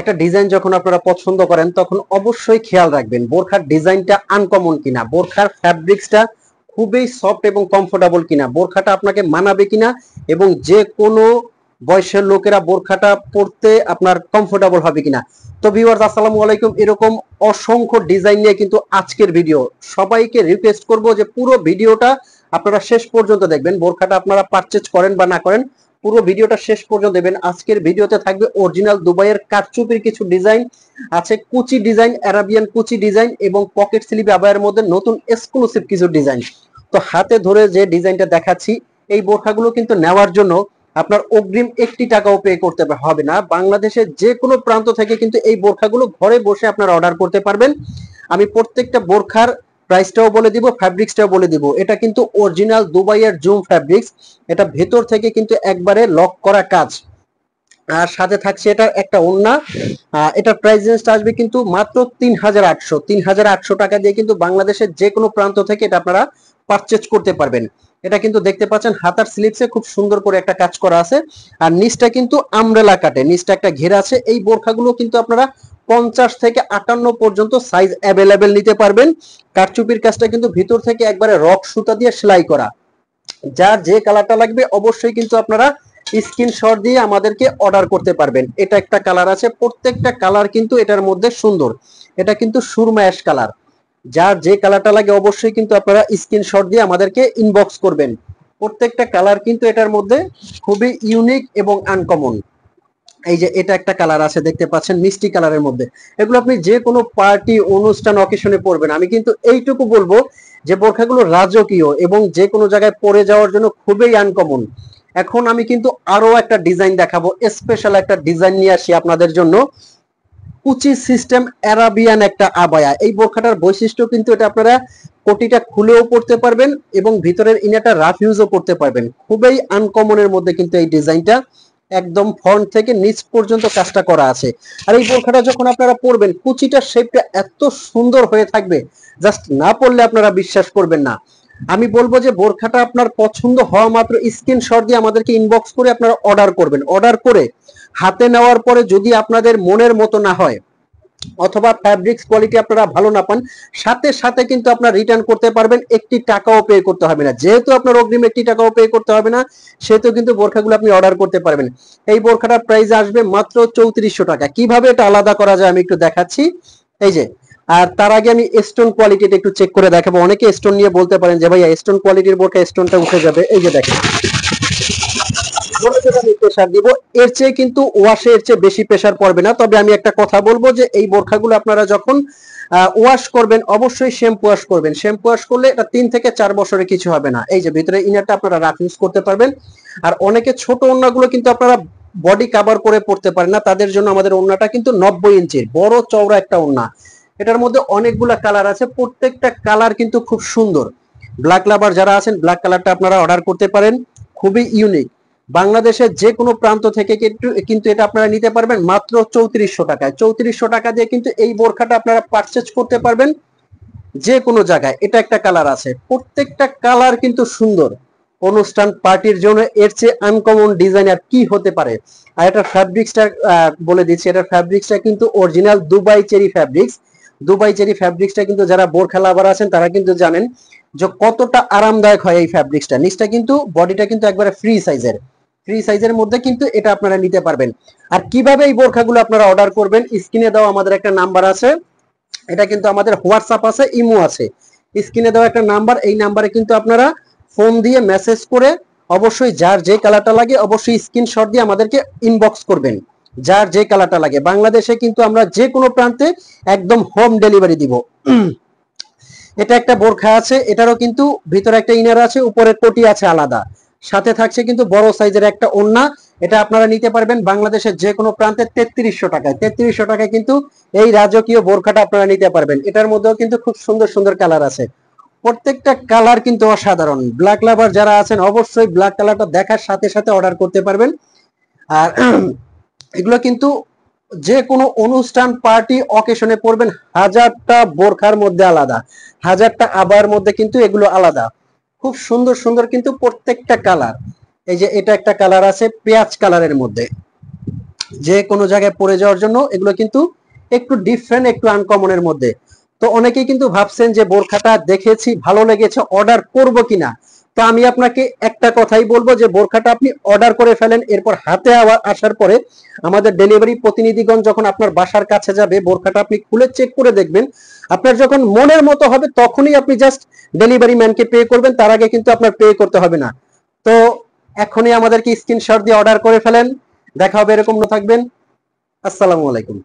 একটা ডিজাইন যখন আপনারা পছন্দ করেন তখন অবশ্যই খেয়াল রাখবেন বোরখার ডিজাইনটা আনকমন কিনা, বোরখার ফ্যাব্রিক্সটা খুবই সফট এবং কমফোর্টেবল কিনা, বোরখাটা আপনাকে মানাবে কিনা এবং যে কোনো বয়সের লোকেরা বোরখাটা পরতে আপনার কমফোর্টেবল হবে কিনা। তো ভিউয়ার্স আসসালামু আলাইকুম, এরকম অসংখ্য ডিজাইন নিয়ে কিন্তু আজকের ভিডিও। সবাইকে রিকোয়েস্ট করব যে পুরো ভিডিওটা আপনারা শেষ পর্যন্ত দেখবেন, বোরখাটা আপনারা পারচেজ করেন বা না করেন পুরো ভিডিওটা শেষ পর্যন্ত দেবেন। আজকের ভিডিওতে থাকবে অরিজিনাল দুবাইয়ের কারচুপির কিছু ডিজাইন আছে, কুচি ডিজাইন, আরাবিয়ান কুচি ডিজাইন এবং পকেট স্লিভ আবায়ের মধ্যে নতুন এক্সক্লুসিভ কিছু ডিজাইন। তো হাতে ধরে যে ডিজাইনটা দেখাচ্ছি, এই বোরখাগুলো কিন্তু নেওয়ার জন্য আপনার অগ্রিম 1 টাকাও পে করতে হবে না। বাংলাদেশের যে কোনো প্রান্ত থেকে কিন্তু এই বোরখাগুলো ঘরে বসে আপনারা অর্ডার করতে পারবেন। আমি প্রত্যেকটা বোরখার প্রাইসটাও বলে দিব, ফ্যাব্রিক্সটাও বলে দিব। এটা কিন্তু অরিজিনাল দুবাইয়ের জুম ফ্যাব্রিক্স, এটা ভেতর থেকে কিন্তু একবারে লক করা কাজ, আর সাথে থাকছে এটা একটা ওড়না। এটার প্রাইস রেঞ্জটা আসবে কিন্তু মাত্র ৩,৮০০ টাকা দিয়ে কিন্তু বাংলাদেশের যে কোনো প্রান্ত থেকে এটা আপনারা পারচেজ করতে পারবেন। এটা কিন্তু দেখতে পাচ্ছেন হাতার স্লিপসে খুব সুন্দর করে একটা কাজ করা আছে, আর নিচটা কিন্তু আমব্রেলা কাটে, নিচটা একটা ঘেরা আছে। এই বোরখাগুলো কিন্তু আপনারা 50 থেকে 58 পর্যন্ত সাইজ অ্যাভেলেবেল নিতে পারবেন। কারচুপির কাজটা কিন্তু ভিতর থেকে একবারে রক সুতা দিয়ে সেলাই করা। যার যে কালারটা লাগবে অবশ্যই কিন্তু আপনারা স্ক্রিনশট দিয়ে আমাদেরকে অর্ডার করতে পারবেন। এটা একটা কালার আছে, প্রত্যেকটা কালার কিন্তু এটার মধ্যে সুন্দর। এটা কিন্তু সুরমা অ্যাশ কালার। যার যে কালারটা লাগে অবশ্যই কিন্তু আপনারা স্ক্রিনশট দিয়ে আমাদেরকে ইনবক্স করবেন। প্রত্যেকটা কালার কিন্তু এটার মধ্যে খুবই ইউনিক এবং আনকমন। এই যে এটা একটা কালার আছে, দেখতে পাচ্ছেন মিষ্টি কালারের মধ্যে। এগুলো আপনি যে কোনো পার্টি, অনুষ্ঠান, অকেশনে পরবেন। আমি কিন্তু এইটুকু বলবো যে বোরখাগুলো রাজকীয় এবং যে কোনো জায়গায় পরে যাওয়ার জন্য খুবই আনকমন। এখন আমি কিন্তু আরো একটা ডিজাইন দেখাবো, স্পেশাল একটা ডিজাইন নিয়ে আসি আপনাদের জন্য। কুচি সিস্টেম আরাবিয়ান একটা আবায়া। এই বোরখাটার বৈশিষ্ট্য কিন্তু এটা আপনারা কোটিটা খুলেও পড়তে পারবেন এবং ভিতরের ইনারটা রাফ ইউজও করতে পারবেন। খুবই আনকমনের মধ্যে কিন্তু এই ডিজাইনটা, একদম ফ্রন্ট থেকে নিচ পর্যন্ত কাজটা করা আছে। আর এই বোরখাটা যখন আপনারা পরবেন কুচিটার শেপটা এত সুন্দর হয়ে থাকবে, জাস্ট না পরলে আপনারা বিশ্বাস করবেন না। আমি বলবো যে বোরখাটা আপনার পছন্দ হওয়া মাত্র স্ক্রিনশট দিয়ে আমাদেরকে ইনবক্স করে আপনারা অর্ডার করবেন। অর্ডার করে হাতে নেওয়ার পরে যদি আপনাদের মনের মতো না হয় অথবা ফ্যাব্রিক্স কোয়ালিটি আপনারা ভালো না পান, সাথে সাথে কিন্তু আপনারা রিটার্ন করতে পারবেন, 1 টাকাও পে করতে হবে না। যেহেতু আপনার অগ্রিম 1 টাকাও পে করতে হবে না, সেহেতু কিন্তু বোরখাগুলো আপনি অর্ডার করতে পারবেন। এই বোরখাটার প্রাইস আসবে মাত্র ৩৪০০ টাকা। কিভাবে এটা আলাদা করা যায় আমি একটু দেখাচ্ছি। এই যে, আর তার আগে আমি স্টোন কোয়ালিটিটা একটু চেক করে দেখাবো। অনেকে স্টোন নিয়ে বলতে পারেন যে ভাইয়া স্টোন কোয়ালিটির বোরখা স্টোনটা উঠে যাবে। এই যে দেখেন, প্রেসার দিব, এর চেয়ে কিন্তু ওয়াশে এর চেয়ে বেশি প্রেসার পড়বে না। তবে আমি একটা কথা বলবো যে এই বোরখাগুলো আপনারা যখন ওয়াশ করবেন অবশ্যই শ্যাম্পু ওয়াশ করবেন। শ্যাম্পু ওয়াশ করলে এটা 3 থেকে 4 বছরে কিছু হবে না। এই যে ভিতরে ইনারটা আপনারা রাফ ইউজ করতে পারবেন। আর অনেকে ছোট ওড়নাগুলো কিন্তু আপনারা বডি কভার করে পড়তে পারেন না, তাদের জন্য আমাদের ওড়নাটা কিন্তু 90 ইঞ্চির বড় চওড়া একটা ওড়না। এটার মধ্যে অনেকগুলা কালার আছে, প্রত্যেকটা কালার কিন্তু খুব সুন্দর। ব্ল্যাক লাভার যারা আছেন ব্ল্যাক কালারটা আপনারা অর্ডার করতে পারেন, খুবই ইউনিক। বাংলাদেশের যে কোনো প্রান্ত থেকে কিন্তু এটা আপনারা নিতে পারবেন মাত্র ৩৪০০ টাকায়। ৩৪০০ টাকা দিয়ে কিন্তু এই বোরখাটা আপনারা পারচেজ করতে পারবেন যে কোনো জায়গায়। এটা একটা কালার আছে, প্রত্যেকটা কালার কিন্তু সুন্দর। অনুষ্ঠান পার্টির জন্য এর চেয়ে আনকমন ডিজাইন আর কি হতে পারে। আর এটা ফ্যাব্রিক্সটা বলে দিচ্ছি, এটার ফ্যাব্রিক্সটা কিন্তু original Dubai cherry fabrics. Dubai cherry ফ্যাব্রিক্সটা কিন্তু যারা বোরখা লাভার আছেন তারা কিন্তু জানেন যে কতটা আরামদায়ক হয় এই ফ্যাব্রিক্সটা। নিচটা কিন্তু বডিটা কিন্তু একবারে ফ্রি সাইজের মধ্যে কিন্তু এটা আপনারা নিতে পারবেন। আর কিভাবে এই বোরখাগুলো আপনারা অর্ডার করবেন, স্ক্রিনে দেওয়া আমাদের একটা নাম্বার আছে, এটা কিন্তু আমাদের হোয়াটসঅ্যাপ আছে, ইমো আছে। স্ক্রিনে দেওয়া একটা নাম্বার, এই নাম্বারে কিন্তু আপনারা ফোন দিয়ে মেসেজ করে অবশ্যই যার যে কালারটা লাগে অবশ্যই স্ক্রিনশট দিয়ে আমাদেরকে ইনবক্স করবেন। যার যে কালারটা লাগে, বাংলাদেশে কিন্তু আমরা যে কোনো প্রান্তে একদম হোম ডেলিভারি দিব। এটা একটা বোরখা আছে, এটারও কিন্তু ভিতরে একটা ইনার আছে, উপরে কোটি আছে আলাদা, সাথে থাকছে কিন্তু বড় সাইজের একটা ওড়না। এটা আপনারা নিতে পারবেন বাংলাদেশের যে কোনো প্রান্তে ৩৩০০ টাকায়। ৩৩০০ টাকায় কিন্তু এই রাজকীয় বোরখাটা আপনারা নিতে পারবেন। এটার মধ্যেও কিন্তু খুব সুন্দর সুন্দর কালার আছে, প্রত্যেকটা কালার কিন্তু অসাধারণ। ব্ল্যাক লাভার যারা আছেন অবশ্যই ব্ল্যাক কালারটা দেখার সাথে সাথে অর্ডার করতে পারবেন। আর এগুলো কিন্তু যে কোনো অনুষ্ঠান, পার্টি, অকেশনে পরবেন। 1000টা বোরখার মধ্যে আলাদা, 1000টা আবার মধ্যে কিন্তু এগুলো আলাদা। খুব সুন্দর সুন্দর কিন্তু প্রত্যেকটা কালার। এই যে এটা একটা কালার আছে পেঁয়াজ কালারের মধ্যে, যে কোনো জায়গায় পরে যাওয়ার জন্য। এগুলো কিন্তু একটু ডিফারেন্ট, একটু আনকমনের মধ্যে। তো অনেকেই কিন্তু ভাবছেন যে বোরখাটা দেখেছি ভালো লেগেছে, অর্ডার করব কিনা। তো আমি আপনাকে একটা কথাই বলবো যে বোরখাটা আপনি অর্ডার করে ফেলেন, এরপর হাতে আসার পরে আমাদের ডেলিভারি প্রতিনিধিগণ যখন আপনার বাসার কাছে যাবে, বোরখাটা আপনি খুলে চেক করে দেখবেন। আপনার যখন মনের মতো হবে তখনই আপনি জাস্ট ডেলিভারি ম্যানকে পে করবেন, তার আগে কিন্তু আপনার পে করতে হবে না। তো এখনই আমাদেরকে স্ক্রিনশট দিয়ে অর্ডার করে ফেলেন। দেখা হবে, এরকম থাকবেন। আসসালামু আলাইকুম।